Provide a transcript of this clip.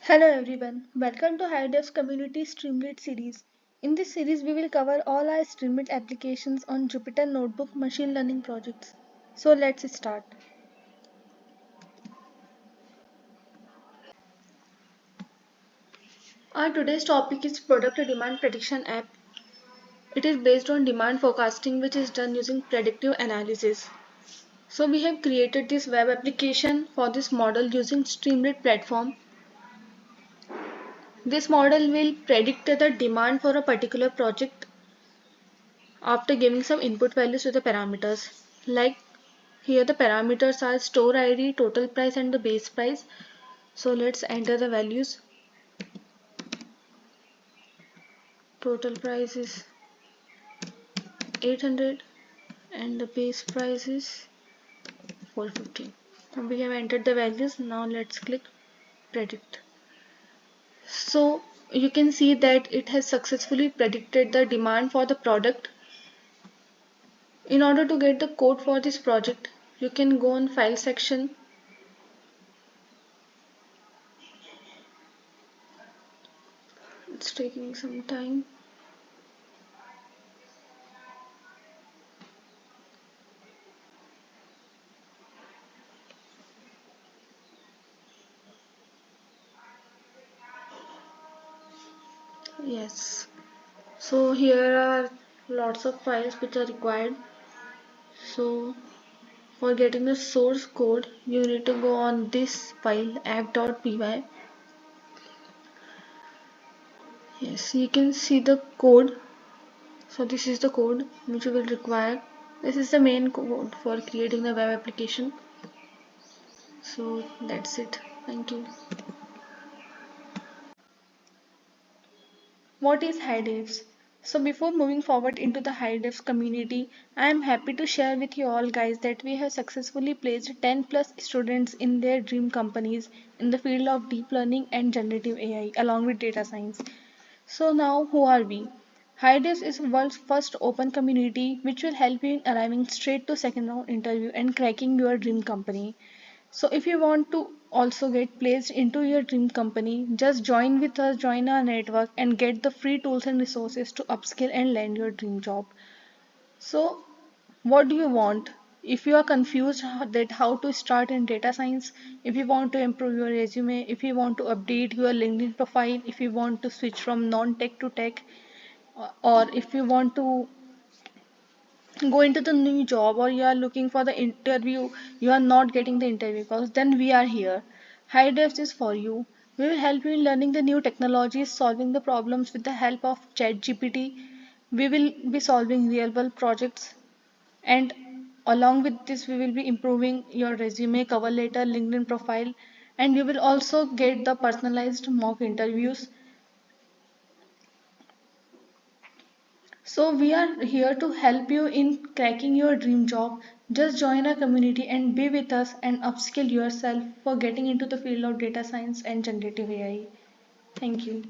Hello everyone, welcome to HiDevs Community Streamlit series. In this series, we will cover all our Streamlit applications on Jupyter Notebook machine learning projects. So let's start. Our today's topic is Product Demand Prediction App. It is based on demand forecasting which is done using predictive analysis. So we have created this web application for this model using Streamlit platform. This model will predict the demand for a particular project after giving some input values to the parameters. Like here the parameters are store ID, total price and the base price. So let's enter the values. Total price is 800 and the base price is 450. We have entered the values. Now let's click predict. So you can see that it has successfully predicted the demand for the product. In order to get the code for this project, you can go on file section. It's taking some time. Yes. So here are lots of files which are required. So for getting the source code, you need to go on this file app.py. Yes, you can see the code. So this is the code which you will require. This is the main code for creating the web application. So that's it. Thank you. What is HiDevs? So before moving forward into the HiDevs community, I am happy to share with you all guys that we have successfully placed 10 plus students in their dream companies in the field of deep learning and generative AI along with data science. So now who are we? HiDevs is world's first open community which will help you in arriving straight to second round interview and cracking your dream company. So if you want to also get placed into your dream company, just join with us, join our network and get the free tools and resources to upskill and land your dream job. So what do you want? If you are confused that how to start in data science, if you want to improve your resume, if you want to update your LinkedIn profile, if you want to switch from non-tech to tech, or if you want to go into the new job or you are looking for the interview, you are not getting the interview calls, then we are here. HiDevs is for you. We will help you in learning the new technologies, solving the problems with the help of ChatGPT. We will be solving real world projects, and along with this we will be improving your resume, cover letter, LinkedIn profile, and you will also get the personalized mock interviews. So we are here to help you in cracking your dream job. Just join our community and be with us and upskill yourself for getting into the field of data science and generative AI. Thank you.